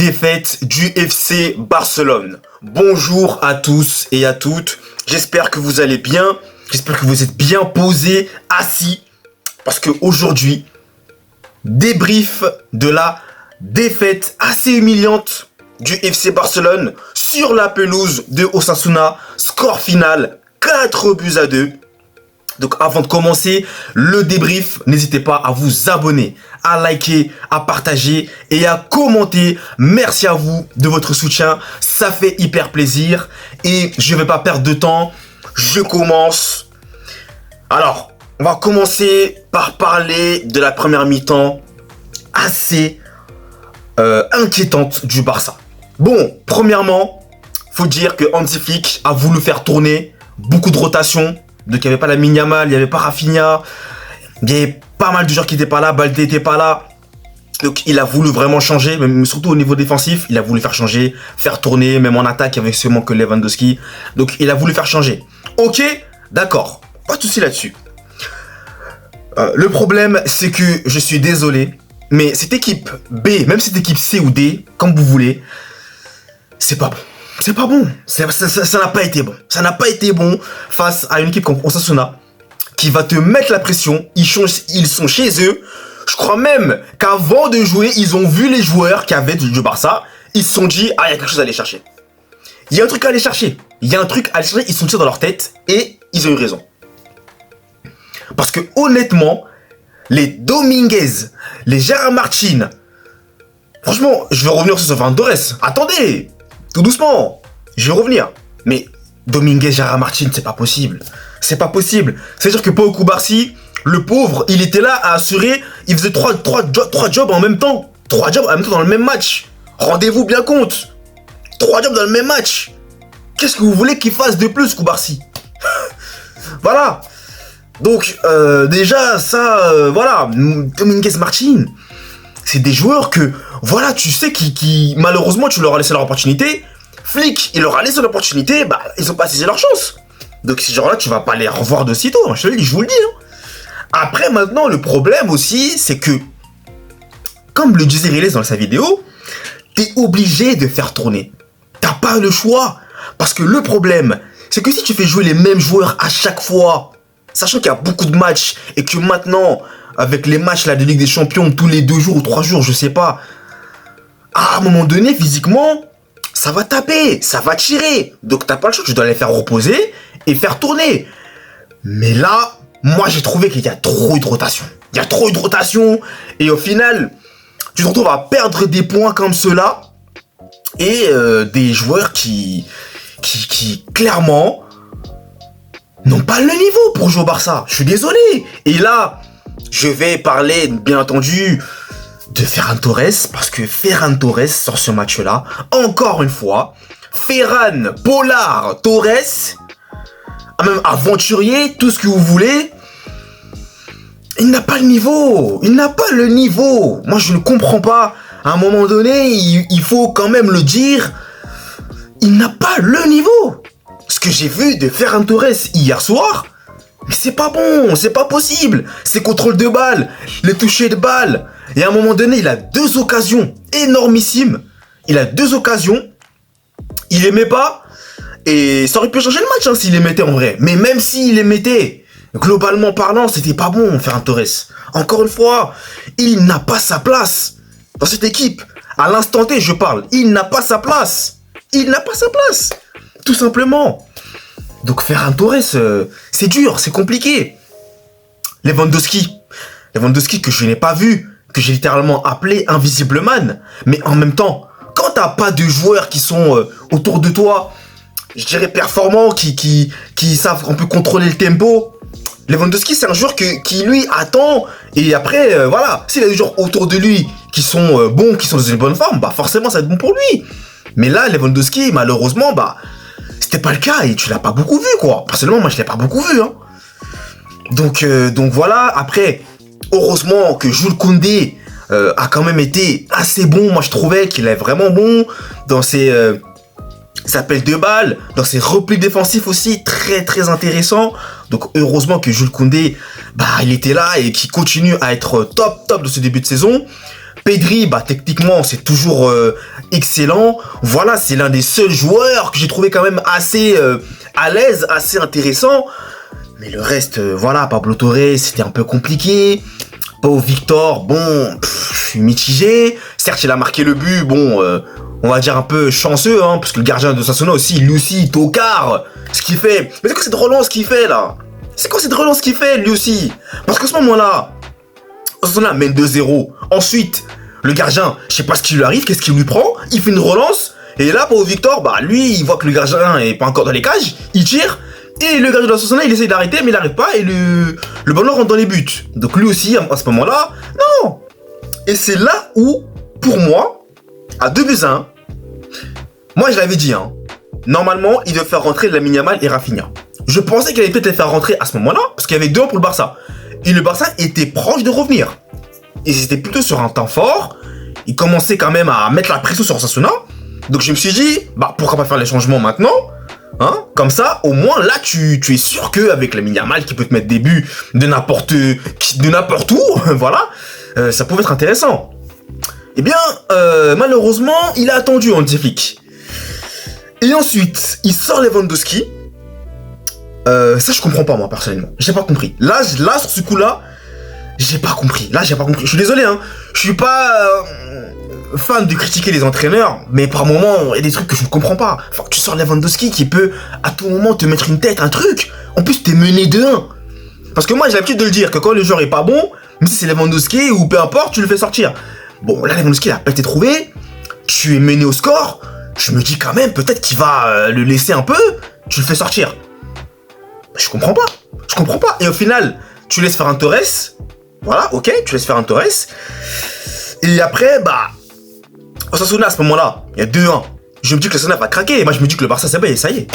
défaite du FC Barcelone. Bonjour à tous et à toutes. J'espère que vous allez bien. J'espère que vous êtes bien posés, assis. Parce qu'aujourd'hui, débrief de la défaite assez humiliante du FC Barcelone sur la pelouse de Osasuna. Score final 4-2. Donc avant de commencer le débrief, n'hésitez pas à vous abonner, à liker, à partager et à commenter. Merci à vous de votre soutien, ça fait hyper plaisir. Et je ne vais pas perdre de temps, je commence. Alors, on va commencer par parler de la première mi-temps assez inquiétante du Barça. Bon, premièrement, faut dire que Hansi Flick a voulu faire tourner beaucoup de rotations. Donc il n'y avait pas la Yamal, il n'y avait pas Rafinha, il y avait pas mal de joueurs qui n'étaient pas là, Baldé n'était pas là. Donc il a voulu vraiment changer, mais surtout au niveau défensif, il a voulu faire changer, faire tourner, même en attaque, il y avait seulement que Lewandowski. Donc il a voulu faire changer. Ok, d'accord, pas de souci là-dessus. Le problème, c'est que je suis désolé, mais cette équipe B, même cette équipe C ou D, comme vous voulez, c'est pas bon. C'est pas bon, ça n'a pas été bon. Ça n'a pas été bon face à une équipe comme Osasuna qui va te mettre la pression. Ils sont chez eux. Je crois même qu'avant de jouer, ils ont vu les joueurs qui avaient du Barça. Ils se sont dit, ah, il y a quelque chose à aller chercher. Il y a un truc à aller chercher. Ils sont tirés dans leur tête et ils ont eu raison. Parce que honnêtement, les Dominguez, les Gérard Martin, franchement, je vais revenir sur ce Ferran Torres. Attendez! Tout doucement, je vais revenir. Mais Dominguez, Gérard Martin, c'est pas possible. C'est pas possible. C'est-à-dire que Pau Koubarsi, le pauvre, il était là à assurer, il faisait trois jobs en même temps. 3 jobs en même temps dans le même match. Rendez-vous bien compte. 3 jobs dans le même match. Qu'est-ce que vous voulez qu'il fasse de plus, Koubarsi? Voilà. Donc, déjà, ça, voilà. Dominguez, Martin, c'est des joueurs que, voilà, tu sais qui malheureusement, tu leur as laissé leur opportunité. Flick, il leur a laissé l'opportunité, bah, ils ont pas saisi leur chance. Donc, ces gens-là, tu vas pas les revoir de sitôt, hein, je vous le dis. Hein. Après, maintenant, le problème aussi, c'est que, comme le disait Riles dans sa vidéo, t'es obligé de faire tourner. T'as pas le choix. Parce que le problème, c'est que si tu fais jouer les mêmes joueurs à chaque fois, sachant qu'il y a beaucoup de matchs, et que maintenant, avec les matchs là, de Ligue des Champions, tous les 2 jours ou 3 jours, je sais pas, à un moment donné, physiquement, ça va taper, ça va tirer. Donc t'as pas le choix, tu dois les faire reposer et faire tourner. Mais là, moi j'ai trouvé qu'il y a trop eu de rotation. Il y a trop eu de rotation. Et au final, tu te retrouves à perdre des points comme cela. Et des joueurs qui clairement n'ont pas le niveau pour jouer au Barça. Je suis désolé. Et là, je vais parler, bien entendu, de Ferran Torres, parce que Ferran Torres, sur ce match-là, encore une fois, Ferran, Pollard, Torres, même aventurier, tout ce que vous voulez, il n'a pas le niveau. Il n'a pas le niveau. Moi, je ne comprends pas. À un moment donné, il faut quand même le dire, il n'a pas le niveau. Ce que j'ai vu de Ferran Torres hier soir, mais c'est pas bon, c'est pas possible. Ses contrôles de balle, les touchés de balle. Et à un moment donné, il a 2 occasions énormissimes. Il a 2 occasions. Il les met pas. Et ça aurait pu changer le match hein, s'il les mettait en vrai. Mais même s'il les mettait, globalement parlant, c'était pas bon, Ferran Torres. Encore une fois, il n'a pas sa place dans cette équipe. À l'instant T, je parle. Il n'a pas sa place. Il n'a pas sa place. Tout simplement. Donc Ferran Torres, c'est dur, c'est compliqué. Lewandowski que je n'ai pas vu, que j'ai littéralement appelé Invisible Man. Mais en même temps, quand t'as pas de joueurs qui sont autour de toi, je dirais performants, qui savent un peu contrôler le tempo, Lewandowski c'est un joueur qui lui attend. Et après, voilà, s'il y a des joueurs autour de lui qui sont bons, qui sont dans une bonne forme, bah forcément ça va être bon pour lui. Mais là, Lewandowski, malheureusement, bah c'était pas le cas et tu l'as pas beaucoup vu quoi. Personnellement, moi je l'ai pas beaucoup vu hein. Donc voilà, après, heureusement que Jules Koundé a quand même été assez bon. Moi je trouvais qu'il est vraiment bon dans ses appels de balles, dans ses replis défensifs aussi, très très intéressant. Donc heureusement que Jules Koundé, bah il était là et qu'il continue à être top de ce début de saison. Pedri, bah techniquement c'est toujours excellent. Voilà, c'est l'un des seuls joueurs que j'ai trouvé quand même assez à l'aise, assez intéressant. Mais le reste, voilà, Pablo Torre, c'était un peu compliqué. Pau Victor, bon, je suis mitigé. Certes, il a marqué le but, bon, on va dire un peu chanceux, hein, parce que le gardien de Sassuolo aussi, lui aussi, tocard, ce qu'il fait. Mais c'est quoi cette relance qu'il fait, là? C'est quoi cette relance qu'il fait, lui aussi? Parce qu'à ce moment-là, Osasuna mène 2-0. Ensuite, le gardien, je sais pas ce qui lui arrive, qu'est-ce qu'il lui prend? Il fait une relance, et là, Pau Victor, bah, lui, il voit que le gardien est pas encore dans les cages, il tire, et le gardien de Osasuna, il essaie d'arrêter, mais il n'arrive pas, et le ballon rentre dans les buts. Donc lui aussi, à ce moment-là, non. Et c'est là où, pour moi, à 2-1, moi je l'avais dit, hein, normalement, il devait faire rentrer Lamine Yamal et Rafinha. Je pensais qu'il allait peut-être les faire rentrer à ce moment-là, parce qu'il y avait 2-1 pour le Barça. Et le Barça était proche de revenir. Et c'était plutôt sur un temps fort. Il commençait quand même à mettre la pression sur Osasuna. Donc je me suis dit, bah pourquoi pas faire les changements maintenant, hein? Comme ça, au moins là, tu es sûr qu'avec Lamine Yamal qui peut te mettre des buts de n'importe où, voilà, ça pouvait être intéressant. Eh bien, malheureusement, il a attendu Hansi Flick. Et ensuite, il sort Lewandowski. Ça, je comprends pas, moi, personnellement. J'ai pas compris. Là, sur ce coup-là, j'ai pas compris. Je suis désolé, hein. Je suis pas fan de critiquer les entraîneurs, mais par moments, il y a des trucs que je ne comprends pas. Enfin, tu sors Lewandowski qui peut, à tout moment, te mettre une tête, un truc. En plus, t'es mené 2-1. Parce que moi, j'ai l'habitude de le dire, que quand le joueur est pas bon, même si c'est Lewandowski ou peu importe, tu le fais sortir. Bon, là, Lewandowski, il a pas été trouvé. Tu es mené au score. Je me dis quand même, peut-être qu'il va le laisser un peu. Tu le fais sortir. Je comprends pas. Et au final, tu laisses faire un Torres. Voilà, ok, tu laisses faire un Torres. Et après, bah, Osasuna, à ce moment-là, il y a 2-1. Je me dis que l'Osasuna va craquer. Et moi, je me dis que le Barça, c'est bon, ça y est.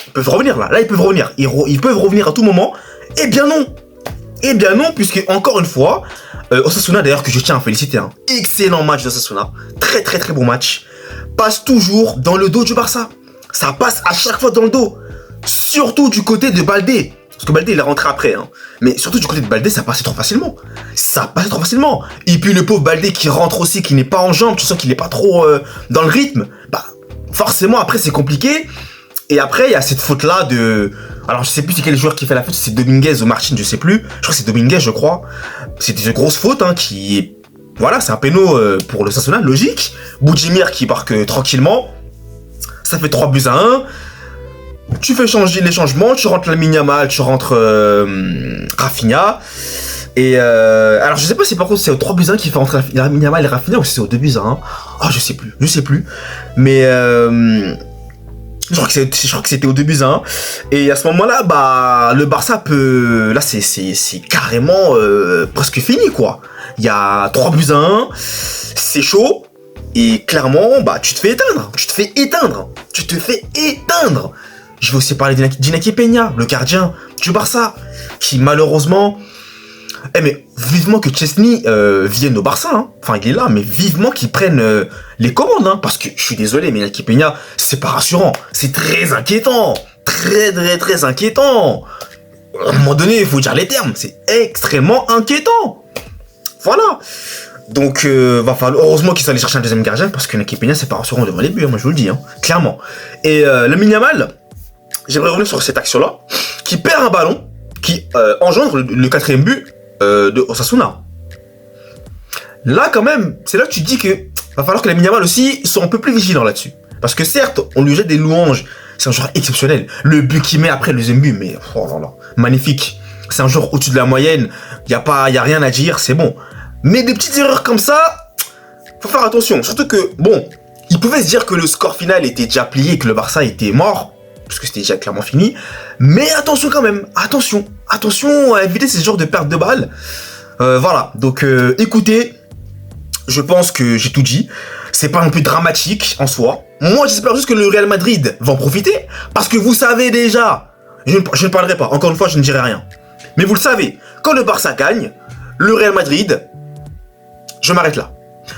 Ils peuvent revenir là. Là, ils peuvent revenir. Ils peuvent revenir à tout moment. Eh bien non, puisque encore une fois, Osasuna, d'ailleurs, que je tiens à féliciter, hein. Excellent match d'Osasuna. Très, très, très bon match. Passe toujours dans le dos du Barça. Ça passe à chaque fois dans le dos. Surtout du côté de Baldé. Parce que Baldé, il est rentré après, hein. Mais surtout du côté de Baldé, ça passait trop facilement. Et puis le pauvre Baldé qui rentre aussi, qui n'est pas en jambes, tu sens qu'il n'est pas trop dans le rythme. Bah, forcément, après, c'est compliqué. Et après, il y a cette faute-là de... Alors, je sais plus c'est quel joueur qui fait la faute, c'est Dominguez ou Martin, je sais plus. Je crois que c'est Dominguez, je crois. C'était une grosse faute, hein, qui est... Voilà, c'est un péno pour le Sassuolo, logique. Boudjimir qui marque tranquillement. Ça fait 3-1. Tu fais changer les changements, tu rentres Lamine Yamal, tu rentres Rafinha. Et alors je sais pas si par contre c'est au 3-1 qui fait rentrer Lamine Yamal et Rafinha ou si c'est au 2-1. Ah, je sais plus. Mais je crois que c'était au 2-1. Et à ce moment-là, bah le Barça peut... Là c'est carrément presque fini, quoi. Il y a 3-1, c'est chaud. Et clairement, bah tu te fais éteindre. Je vais aussi parler d'Iñaki Peña, le gardien du Barça, qui malheureusement... mais vivement que Chesney vienne au Barça, hein. Enfin il est là, mais vivement qu'il prenne les commandes, hein. Parce que je suis désolé, mais Iñaki Peña, c'est pas rassurant, c'est très inquiétant, très inquiétant. À un moment donné, il faut dire les termes, c'est extrêmement inquiétant. Voilà. Donc, va falloir, heureusement qu'ils sont allés chercher un deuxième gardien, parce que Iñaki Peña, c'est pas rassurant devant les buts, hein, moi je vous le dis, hein, clairement. Et Lamine Yamal, j'aimerais revenir sur cette action-là, qui perd un ballon, qui engendre le 4e but de Osasuna. Là, quand même, c'est là que tu te dis que va falloir que Lamine Yamal aussi soit un peu plus vigilant là-dessus. Parce que certes, on lui jette des louanges, c'est un joueur exceptionnel. Le but qu'il met après le deuxième but, mais oh là là, magnifique. C'est un joueur au-dessus de la moyenne, y a rien à dire, c'est bon. Mais des petites erreurs comme ça, faut faire attention. Surtout que, bon, il pouvait se dire que le score final était déjà plié, que le Barça était mort, parce que c'était déjà clairement fini. Mais attention quand même, attention à éviter ces genres de pertes de balles. Voilà, donc écoutez, je pense que j'ai tout dit. C'est pas non plus dramatique en soi. Moi, j'espère juste que le Real Madrid va en profiter, parce que vous savez déjà, je ne parlerai pas, encore une fois, je ne dirai rien. Mais vous le savez, quand le Barça gagne, le Real Madrid, je m'arrête là.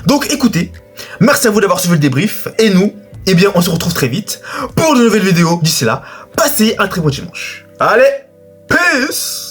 Donc écoutez, merci à vous d'avoir suivi le débrief, et nous, eh bien, on se retrouve très vite pour de nouvelles vidéos. D'ici là, passez un très bon dimanche. Allez, peace!